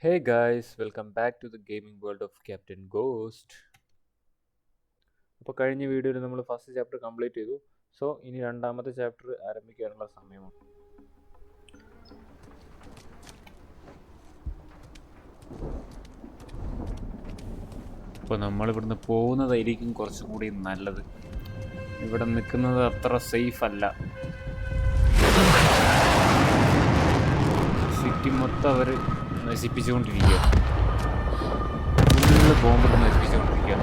Hey guys, welcome back to the gaming world of Captain Ghost. അപ്പോൾ കഴിഞ്ഞ വീഡിയോയിൽ നമ്മൾ ഫസ്റ്റ് ചാപ്റ്റർ കംപ്ലീറ്റ് ചെയ്തു. സോ ഇനി രണ്ടാമത്തെ ചാപ്റ്റർ ആരംഭിക്കാനുള്ള സമയമാണ്. അപ്പോൾ നമ്മളിവിടുന്ന് പോകുന്നതായിരിക്കും കുറച്ചും കൂടി നല്ലത്. ഇവിടെ നിൽക്കുന്നത് അത്ര സേഫ് അല്ല. സിറ്റി മൊത്തം അവർ നശിപ്പിച്ചുകൊണ്ടിരിക്കുക. ഫുള്ള് ബോംബിട്ട് നശിപ്പിച്ചുകൊണ്ടിരിക്കുക.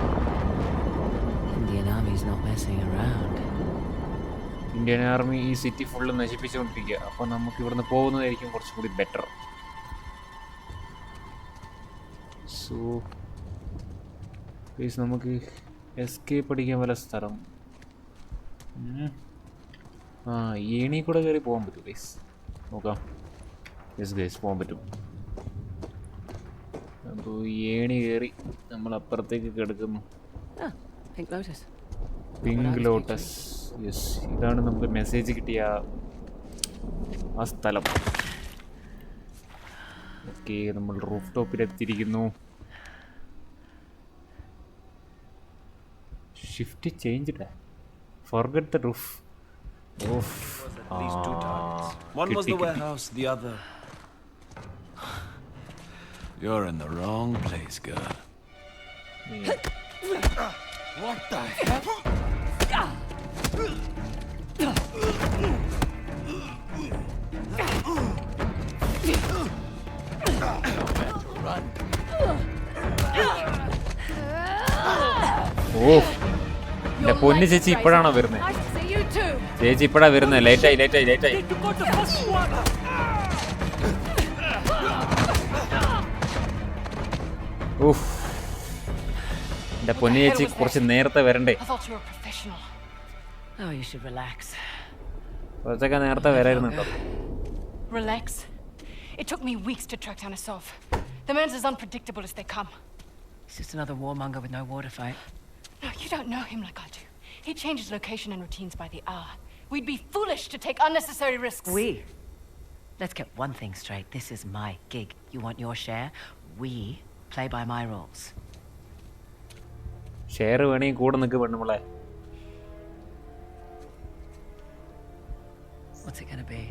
ഇന്ത്യൻ ആർമി ഈ സിറ്റി ഫുള്ള് നശിപ്പിച്ചുകൊണ്ടിരിക്കുക. അപ്പോൾ നമുക്ക് ഇവിടുന്ന് പോകുന്നതായിരിക്കും കുറച്ചും കൂടി ബെറ്റർ. സോ പ്ലീസ് നമുക്ക് എസ്കേപ്പ് അടിക്കാൻ വല്ല സ്ഥലം. ഏണി കൂടെ കയറി പോകാൻ പറ്റും ഗൈസ്. നോക്കാം. യെസ് ഗൈസ്, പോകാൻ പറ്റും. അപ്പോൾ ഏണി കയറി നമ്മൾ അപ്പുറത്തേക്ക് കിടക്കുന്നു. Pink lotus. യെസ്, ഇതാണ് നമുക്ക് മെസ്സേജ് കിട്ടിയ ആ സ്ഥലം. ഓക്കെ, നമ്മൾ റൂഫ് ടോപ്പിലെത്തിയിരിക്കുന്നു. Shift change. Forget the roof. Oof. At least two targets. One was the warehouse, the other. You're in the wrong place, girl. What the hell? Run. ഓ, എൻ്റെ പൊന്നു ചേച്ചി ഇപ്പോഴാണോ വരുന്നത്? ചേച്ചി ഇപ്പോഴാ വരുന്നത്. ലേറ്റായി. ഊഫ്, എൻ്റെ പൊന്നു ചേച്ചി കുറച്ച് നേരത്തെ വരണ്ടേ? കുറച്ചൊക്കെ നേരത്തെ വരായിരുന്നുണ്ടോ? Relax. It took me weeks to track down Asov. The man's as unpredictable as they come. He's just another warmonger with no water fight. No, you don't know him like I do. He changes location and routines by the hour. We'd be foolish to take unnecessary risks. Let's get one thing straight. This is my gig. You want your share? We play by my rules. Share വേണമെങ്കിൽ കൂടെ നിൽക്ക് പെണ്ണുമ്പളെ. What's it gonna be?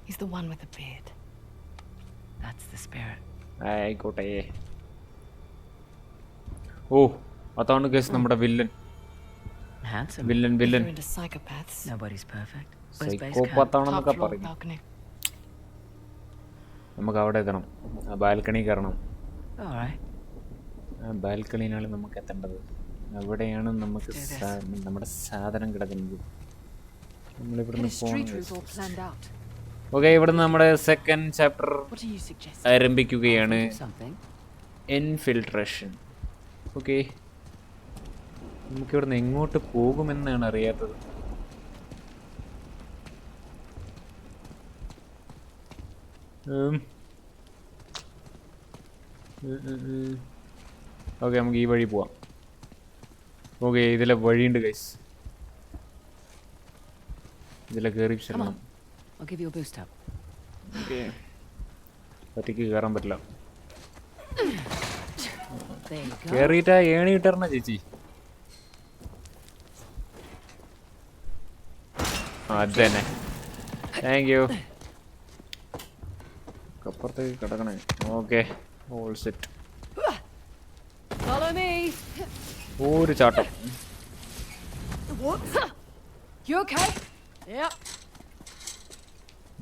He's the one with the beard. That's the spirit. ആയിക്കോട്ടെ. ഓ, അതാണ് guys നമ്മുടെ villain. Handsome. Villain If you're into psychopaths. Nobody's perfect. Where's base camp? സൈക്കോപാത്താണെന്നൊക്കെ Top floor പറയും. balcony. നമുക്ക് അവിടെ എത്തണം. ആ ബാൽക്കണി കയറണം. All right. ആ ബാൽക്കണിയിലാണ് നമുക്ക് എത്തേണ്ടത്. അവിടെയാണ് നമുക്ക് നമ്മുടെ സാധനം കിടക്കുന്നത്. നമ്മളിവിടുന്ന് പോകണം. ഓക്കെ, ഇവിടുന്ന് നമ്മുടെ second chapter What do you suggest? ആരംഭിക്കുകയാണ്. Something. ഇൻഫിൽട്രേഷൻ. ഓക്കെ, നമുക്കിവിടുന്ന് എങ്ങോട്ട് പോകുമെന്നാണ് അറിയാത്തത്. ഓക്കെ, നമുക്ക് ഈ വഴി പോവാം. ഓക്കെ, ഇതിലെ വഴിയുണ്ട് ഗൈസ്. ഇതിലെ കയറി ചെല്ലണം. I'll give you a boost up. Okay, ഒറ്റയ്ക്ക് കയറാൻ പറ്റില്ല. There you go. കയറിയിട്ടാ ഏണി ഇട്ടരണ ചേച്ചി. അത് തന്നെ. Thank you. അപ്പുറത്തേക്ക് കിടക്കണേ. Okay, all set. Follow me. ഒരു ചാട്ടം. You okay? Yep.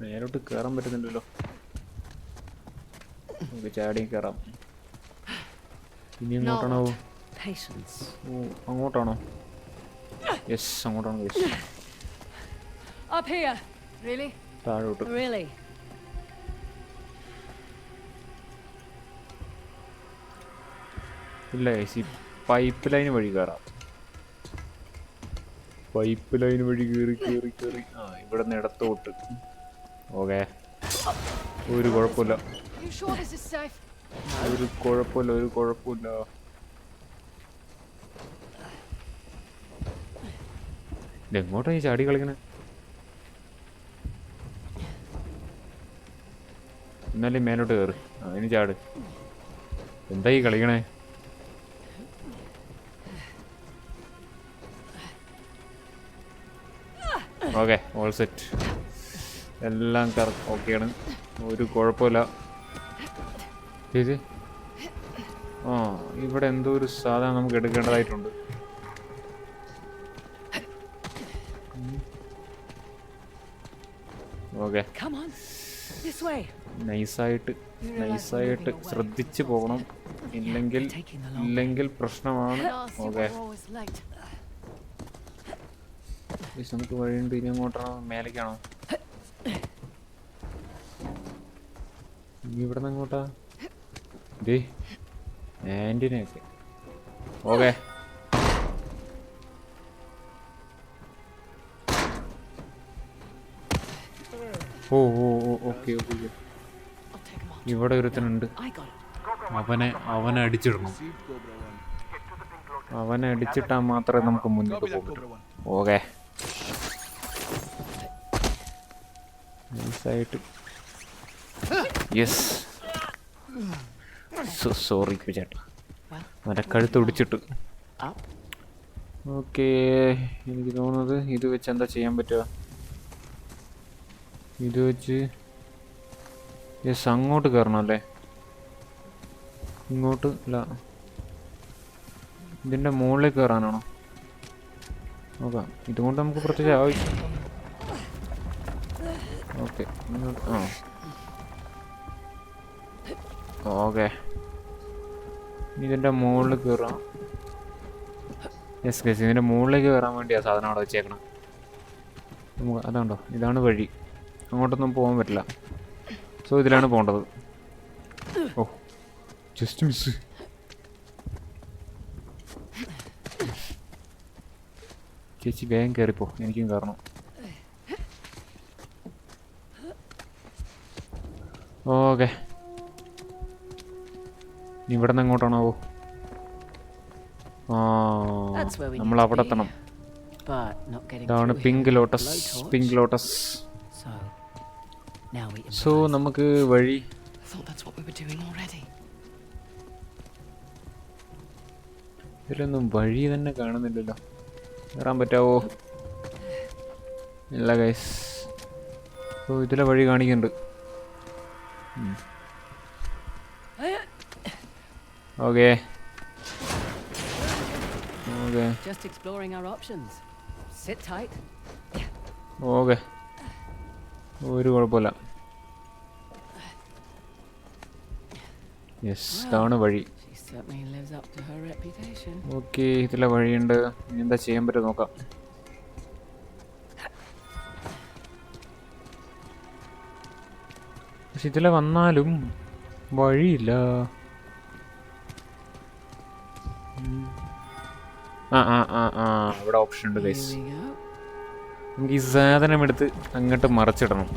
നേരോട്ട് കയറാൻ പറ്റുന്നുണ്ടല്ലോ. നമുക്ക് ചാടി കയറാം. ഇനി എങ്ങോട്ടാണോ? Patience. ഓ, അങ്ങോട്ടാണോ? യെസ്, അങ്ങോട്ടാണ് യെസ്. Up here. Really? താഴോട്ട്. Really? ഇല്ല യെസ്, ഈ പൈപ്പ് ലൈൻ വഴി കയറാം. പൈപ്പ് ലൈൻ വഴി കയറി. ആ, ഇവിടെ നിന്ന് ഇടത്തോട്ട്. ഓക്കെ, ഒരു കുഴപ്പമില്ല. You sure this is safe? ഒരു കുഴപ്പമില്ല. ഇതെങ്ങോട്ടാണ് ഈ ചാടി കളിക്കണേ? എന്നാലും മേലോട്ട് കയറ്. അതിന് ചാട്. എന്തായി കളിക്കണേ? Okay, all set. എല്ലാം ഓക്കെയാണ്, ഒരു കുഴപ്പമില്ല. ചേച്ചി, ആ ഇവിടെ എന്തോ ഒരു സാധനം നമുക്ക് എടുക്കേണ്ടതായിട്ടുണ്ട്. ഓക്കെ, നൈസായിട്ട് ശ്രദ്ധിച്ച് പോകണം, ഇല്ലെങ്കിൽ പ്രശ്നമാണ്. ഓക്കെ, നമുക്ക് വഴിയുണ്ട്. ഇനി അങ്ങോട്ടാണോ മേലേക്കാണോ? ഇനി ഇവിടെ നിന്ന് അങ്ങോട്ടാ? ദേ ആൻറ്റിനെയൊക്കെ. ഓക്കെ, ഓ ഓ ഓ ഓക്കെ ഓക്കെ. ഇവിടെ ഒരുത്തനുണ്ട്. അവനെ അടിച്ചിടണം. അവനെ അടിച്ചിട്ടാൽ മാത്രമേ നമുക്ക് മുന്നോട്ട് പോകാൻ പറ്റൂ. ഓക്കെ, നൈസായിട്ട്. യെസ്, സോറി ചേട്ടാ, അവൻ്റെ കഴുത്ത് ഒടിച്ചിട്ട്. ഓക്കെ, എനിക്ക് തോന്നുന്നത് ഇത് വെച്ച് എന്താ ചെയ്യാൻ പറ്റുക? ഇത് വെച്ച് യെസ്, അങ്ങോട്ട് കയറണം അല്ലേ? ഇങ്ങോട്ട് അല്ല, ഇതിൻ്റെ മുകളിൽ കയറാനാണോ? നോക്കാം. ഇതുകൊണ്ട് നമുക്ക് പ്രത്യേകിച്ച് ആവശ്യം. ഓക്കെ, ആ ഓക്കെ, ഇതിൻ്റെ മുകളിൽ കയറാം. യെസ് ഗൈസ്, ഇതിൻ്റെ മുകളിലേക്ക് കയറാൻ വേണ്ടിയാണ് സാധനം അവിടെ വെച്ചേക്കണം. നമുക്ക് അതുണ്ടോ, ഇതാണ് വഴി. അങ്ങോട്ടൊന്നും പോകാൻ പറ്റില്ല. സോ ഇതിലാണ് പോകേണ്ടത്. ഓ, ജസ്റ്റ് മിസ്. ചേച്ചി വേഗം കയറിപ്പോ, എനിക്കും കയറണം. ഓക്കെ, ഇവിടെ നിന്ന് എങ്ങോട്ടാണോ? ആ, നമ്മൾ അവിടെ എത്തണം. ഇതാണ് pink lotus. Pink lotus. So നമുക്ക് വഴി ഇതിലൊന്നും വഴി തന്നെ കാണുന്നില്ലല്ലോ. കയറാൻ പറ്റാവോ? ഇല്ല ഗൈസ്. സോ ഇതിലെ വഴി കാണിക്കുന്നുണ്ട്. ഓക്കെ ഓക്കെ ഓക്കെ, ഒരു കുഴപ്പമില്ല. യെസ്, ഇതാണ് വഴി. ഓക്കെ, ഇതിലെ വഴിയുണ്ട്. ഇനി എന്താ ചെയ്യാൻ പറ്റും നോക്കാം. പക്ഷെ ഇതിലെ വന്നാലും വഴിയില്ല. ആ ആ ആ ആ ഇവിടെ ഓപ്ഷൻ ഉണ്ട് ഗൈസ്. നമുക്ക് ഈ സാധനം എടുത്ത് അങ്ങോട്ട് മറച്ചിടണം.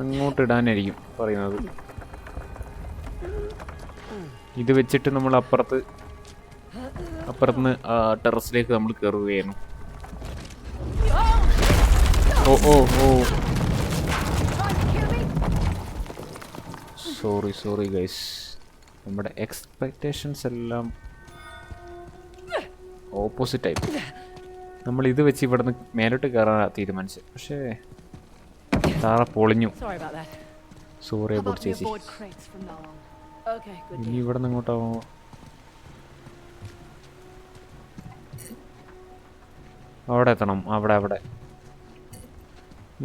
അങ്ങോട്ട് ഇടാനായിരിക്കും പറയുന്നത്. ഇത് വെച്ചിട്ട് നമ്മൾ അപ്പുറത്തുനിന്ന് ടെറസിലേക്ക് നമ്മൾ കയറുകയാണ്. ഓ ഓ ഓ, സോറി ഗൈസ്, നമ്മുടെ എക്സ്പെക്റ്റേഷൻസ് എല്ലാം ഓപ്പോസിറ്റായി. നമ്മൾ ഇത് വെച്ച് ഇവിടെ നിന്ന് മേലോട്ട് കയറാൻ തീരുമാനിച്ചു, പക്ഷേ താറ പൊളിഞ്ഞു. സോറി അബൌട്ട് ചേച്ചി. ഇനി ഇവിടെ നിന്ന് ഇങ്ങോട്ടാവോ? അവിടെ എത്തണം. അവിടെ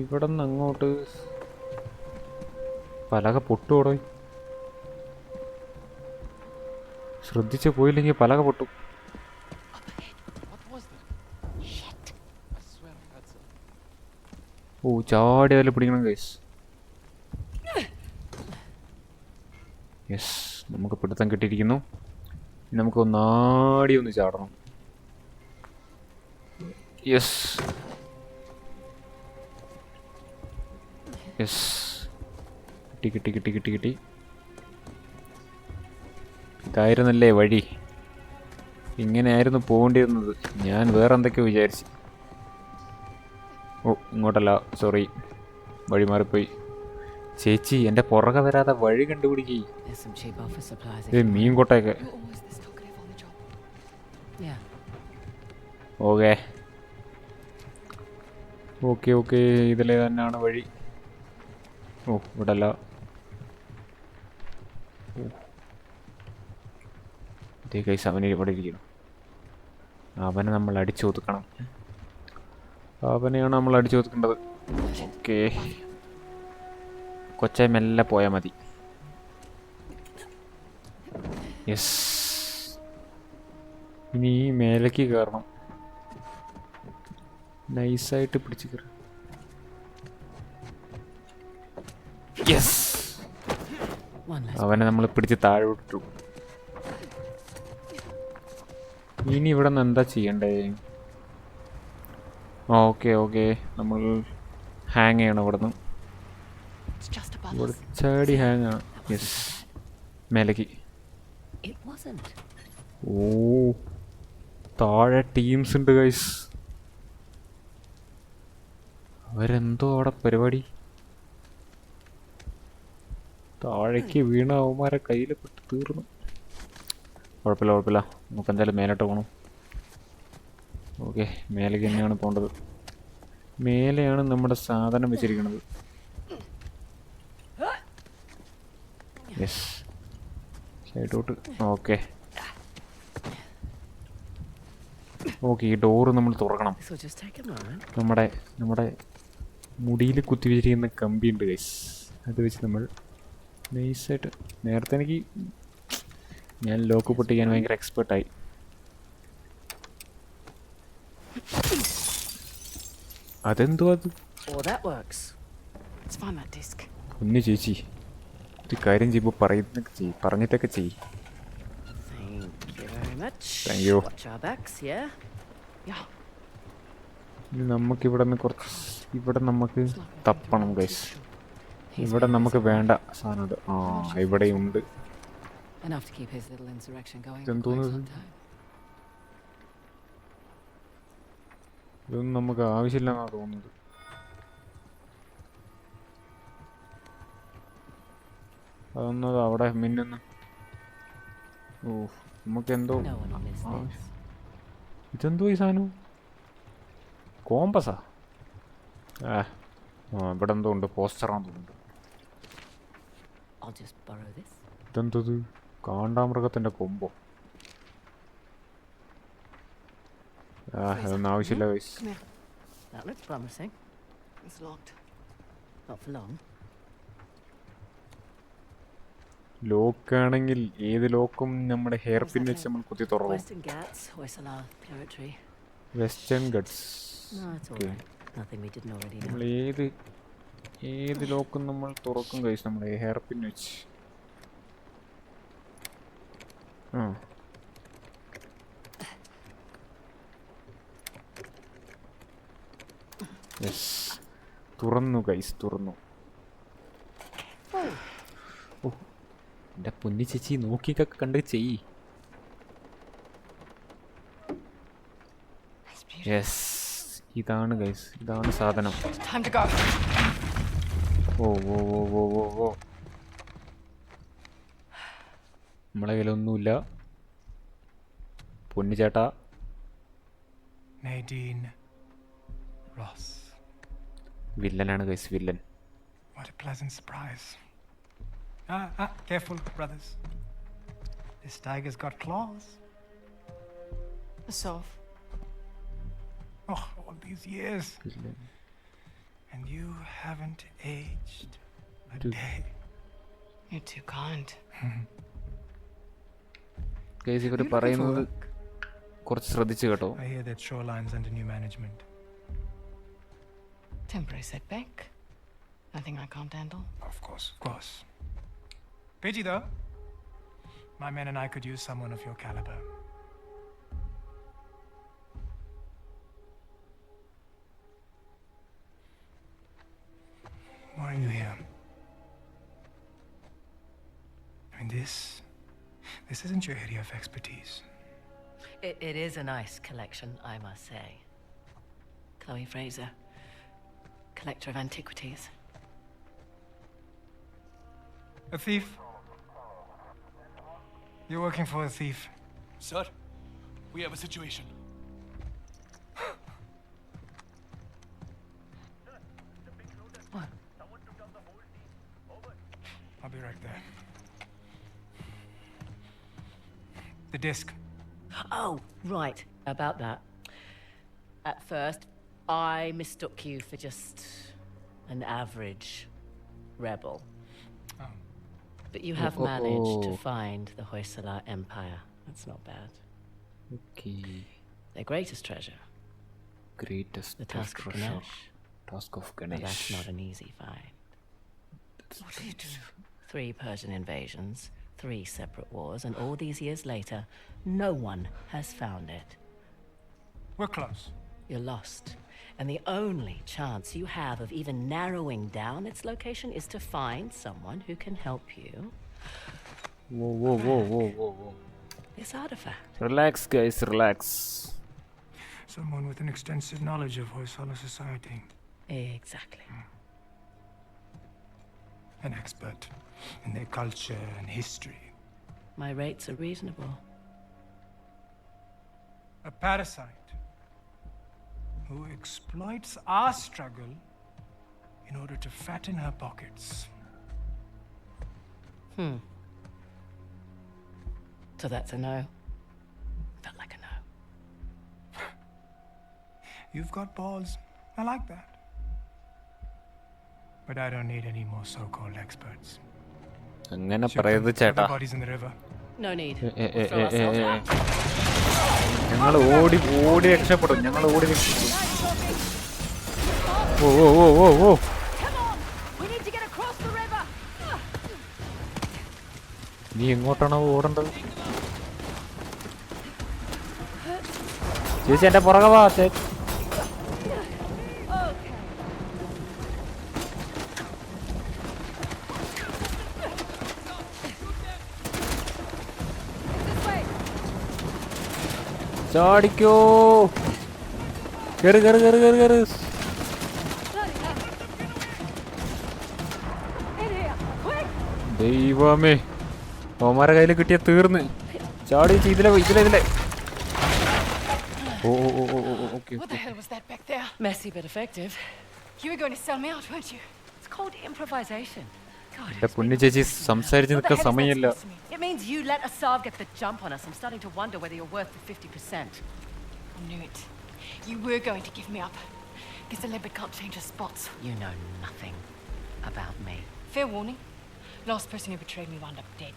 ഇവിടെ നിന്ന് അങ്ങോട്ട് പലക പൊട്ടുകൂടോ? ശ്രദ്ധിച്ച് പോയില്ലെങ്കിൽ പലക പൊട്ടും. ഓ, ചാടി അതിൽ പിടിക്കണം ഗൈസ്. യെസ്, നമുക്ക് പിടുത്തം കിട്ടിയിരിക്കുന്നു. നമുക്ക് ഒന്നാടി ഒന്ന് ചാടണം. യെസ് യെസ്, കിട്ടി. ഇതായിരുന്നല്ലേ വഴി? ഇങ്ങനെയായിരുന്നു പോകേണ്ടിയിരുന്നത്. ഞാൻ വേറെ എന്തൊക്കെയോ വിചാരിച്ചു. ഓ, ഇങ്ങോട്ടല്ല, സോറി, വഴി മാറിപ്പോയി. ചേച്ചി എൻ്റെ പുറകെ വരാതെ വഴി കണ്ടുപിടിക്കേ. There's some cheap office supplies. if uh you want. മീൻ കൊട്ടയൊക്കെ. You're always this talkative on the job. Yeah. Okay okay okay, ഇതിലെ തന്നെയാണ് വഴി. ഓ ഇവിടെ അല്ല. ഇതേ കൈസ് അവന് ഇവിടെ ഇരിക്കണം. അവനെ നമ്മൾ അടിച്ചൊതുക്കണം. അവനെയാണ് നമ്മൾ അടിച്ചൊതുക്കേണ്ടത്. ഓക്കെ കൊച്ചെ മെല്ലെ പോയാൽ മതി. യെസ്, ഇനി ഈ മേലേക്ക് കയറണം. നൈസായിട്ട് പിടിച്ച് കയറി. Yes, One less. അവനെ നമ്മൾ പിടിച്ച് താഴെ വിട്ടു. ഇനി ഇവിടെ നിന്ന് എന്താ ചെയ്യണ്ടേ? ഓക്കെ ഓക്കെ, നമ്മൾ ഹാങ് ചെയ്യണം ഇവിടെ നിന്ന്. It's just above ഇവിടെ us. ചാടി ഹാങ് ആണ്. യെസ്, മേലേക്ക്. It wasn't. ഓ താഴെ ടീംസ് ഉണ്ട് ഗൈസ്. അവരെന്തോ അവിടെ പരിപാടി. താഴേക്ക് വീണ അവന്മാരെ കയ്യിൽ പെട്ട് തീർന്നു. കുഴപ്പമില്ല കുഴപ്പമില്ല, നമുക്ക് എന്തായാലും മേലോട്ട് പോകണം. ഓക്കെ, മേലേക്ക് തന്നെയാണ് പോകേണ്ടത്. മേലെയാണ് നമ്മുടെ സാധനം വെച്ചിരിക്കുന്നത്. യെസ്, സൈഡോട്ട്. ഓക്കെ ഓക്കെ, ഈ ഡോറ് നമ്മൾ തുറക്കണം. This will just take a moment. നമ്മുടെ മുടിയിൽ കുത്തി വെച്ചിരിക്കുന്ന കമ്പി ഉണ്ട് ഗൈസ്. അത് വെച്ച് നമ്മൾ നൈസായിട്ട്, നേരത്തെ എനിക്ക് ഞാൻ ലോക്ക് പൊട്ടിക്കാൻ ഭയങ്കര എക്സ്പേർട്ടായി. അതെന്തോ അത്? Oh, that works. Let's find that disc. ഒന്ന് ചേച്ചി ഒരു കാര്യം ചെയ്യുമ്പോൾ പറഞ്ഞിട്ടൊക്കെ ചെയ്യ്. Thank you very much. Thank you. Watch our backs, yeah? Yeah. ഇനി നമുക്കിവിടെ നിന്ന് കുറച്ച് ഇവിടെ നമുക്ക് തപ്പണം ഗൈസ്. ഇവിടെ നമുക്ക് വേണ്ട സാധനമുണ്ട്. ആ ഇവിടെയുണ്ട്. Enough to keep his little insurrection going for ഇതെന്തോന്ന് quite ഇത്? some time. ഇതൊന്നും നമുക്ക് ആവശ്യമില്ലെന്നാണ് തോന്നുന്നത്. അതൊന്നത് അവിടെ മിന്നുന്നു. ഓ നമുക്കെന്തോ No one will miss this. ഇതെന്തോ ഈ സാധനം കോമ്പസാ. ആ ഇവിടെ എന്തോ ഉണ്ട്, പോസ്റ്ററാന്ന് തോന്നുന്നുണ്ട്. I'll just borrow this. ഇതെന്തത് കാണ്ടാമൃഗത്തിൻ്റെ കൊമ്പോ? അതൊന്നും ആവശ്യമില്ല guys. Come here. That looks promising. It's locked. Not for long. ലോക്കാണെങ്കിൽ ഏത് ലോക്കും നമ്മുടെ ഹെയർ പിൻ വെച്ച് നമ്മൾ കുത്തി തുറക്കും. Western Ghats, Hoysala territory. Western guts. No, it's all Okay. right. Nothing we didn't already നമ്മൾ know. ഏത് ലോക്കും നമ്മൾ തുറക്കും കഴിച്ച് നമ്മുടെ ഹെയർ പിൻ വെച്ച്. ആ യെസ്, തുറന്നു ഗൈസ്, തുറന്നു. ഓ എൻ്റെ പൊന്നി ചേച്ചി നോക്കിയൊക്കെ കണ്ട് ചെയ്യ്. It's beautiful. യെസ്, ഇതാണ് ഗൈസ്, ഇതാണ് സാധനം. It's time to go. ഓ ഓ ഓ ഓ ഓ ഓ നമ്മളെ കയ്യിലൊന്നുമില്ല പൊന്നു ചേട്ടാ. Nadine Ross. വില്ലനാണ് ഗൈസ്, വില്ലൻ. What a pleasant surprise. Careful, brothers. This tiger's got claws. The Sov. Oh, all these years, villain. and you haven't aged a Dude. day. You're too kind. Guys ഇവർ Are you looking for പറയുന്നത് work? കുറച്ച് ശ്രദ്ധിച്ച് കേട്ടോ. I hear that Shoreline's under new management. Temporary setback. Nothing I can't handle. Of course, of course. Pidgey, though, my men and I could use someone of your caliber. Why are you here? I mean, this isn't your area of expertise. It is a nice collection, I must say. Chloe Fraser, collector of antiquities. A thief? You're working for a thief. Sir, we have a situation. I'll be right there. The disc. Oh, right. About that. At first, I mistook you for just an average rebel. Oh. But you have managed to find the Hoysala Empire. That's not bad. Okay. Their greatest treasure, Greatest the Tusk of treasure. Ganesh. Task of But that's Ganesh. not an easy find. What do you do? 3 Persian invasions, 3 separate wars, and all these years later, no one has found it. We're close. You're lost. And the only chance you have of even narrowing down its location is to find someone who can help you. Whoa. This artifact. Relax, guys, relax. Someone with an extensive knowledge of Hoysala society. Exactly. An expert in their culture and history. My rates are reasonable. A parasite who exploits our struggle in order to fatten her pockets. So that's a no. Felt like a no. You've got balls. I like that. But I don't need any more so-called experts. അങ്ങനെ Shoot them. പറയരുത് Throw ചേട്ടാ. their bodies in the river. No need. Eh, eh, We'll throw eh, eh, ourselves eh, out. ഞങ്ങൾ ഓടി രക്ഷപ്പെടും. ഞങ്ങൾ ഓടി രക്ഷപ്പെടും. ഓ. Come on! We need to get across the river! നീ എങ്ങോട്ടാണോ ഓടേണ്ടത്? ചേച്ചി എന്റെ പുറകെ വാ. ചാടിക്കോ. കേറ്. ദൈവമേ, ഓമാരെ കയ്യിൽ കിട്ടിയ തീർന്ന്. ചാടി ഇതിലെ. ഓ. Okay. What the hell was that back there? Messy but effective. You were going to sell me out, weren't you? It's called improvisation. God, എന്റെ പൊന്നു ചേച്ചി സംസാരിച്ച് What the നിൽക്കാൻ hell is that സമയമില്ല. supposed to mean? it means you let Asav get the jump on us. I'm starting to wonder whether you're worth the 50%. I knew it. You were going to give me up. Guess the leopard can't change his spots. You know nothing about me. Fair warning. Last person who betrayed me wound up dead.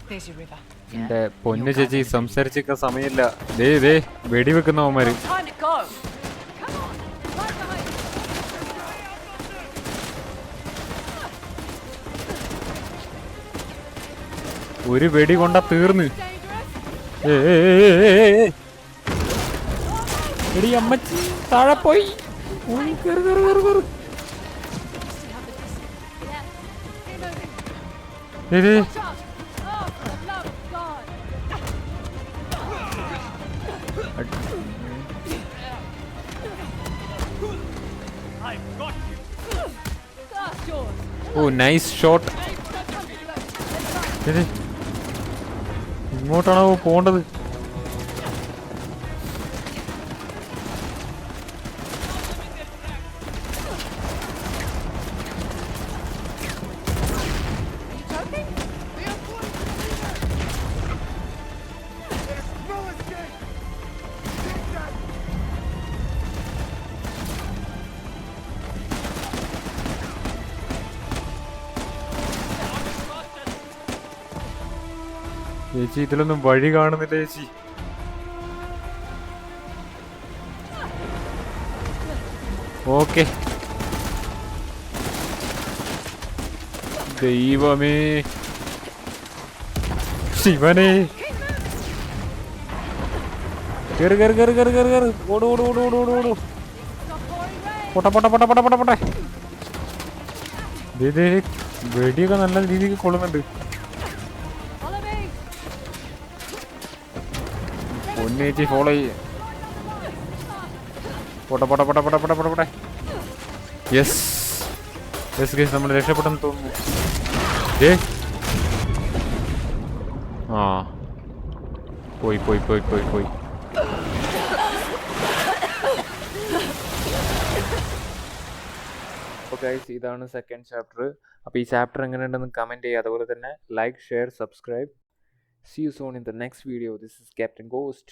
There's your river. എന്റെ പൊന്നു ചേച്ചി സംസാരിച്ചിരിക്കാൻ സമയമില്ല. ദേ വെടിവെക്കുന്ന അവന്മാര്. Time to go. Come on! Right behind you! ഒരു വെടി കൊണ്ട തീർന്ന്. Dangerous! എടി അമ്മച്ചി താഴെ പോയി. കേറ്. Yeah. Watch out! Oh, for the love of God! That's yours! Oh nice shot. ഇങ്ങോട്ടാണോ പോണ്ടത്? ചേച്ചി ഇതിലൊന്നും വഴി കാണുന്നില്ല ചേച്ചി. ഓക്കെ. ദൈവമേ, ശിവനെ. കേറ്. ഓട്. പൊട്ടെ. വെടിയൊക്കെ നല്ല രീതിക്ക് കൊള്ളുന്നുണ്ട്. Follow me! പൊന്നേച്ചി ഫോളോ ചെയ്യ. പൊട്ടെ. യെസ് നമ്മൾ രക്ഷപ്പെട്ടെന്ന് തോന്നുന്നു. ഏ ആ പോയി പോയി പോയി പോയി പോയി. അപ്പോൾ ഗൈസ് ഇതാണ് സെക്കൻഡ് ചാപ്റ്റർ. അപ്പോൾ ഈ ചാപ്റ്റർ എങ്ങനെയുണ്ടെന്ന് കമൻറ്റ് ചെയ്യുക. അതുപോലെ തന്നെ like, share, subscribe. See you soon in the next video. This is Captain Ghost.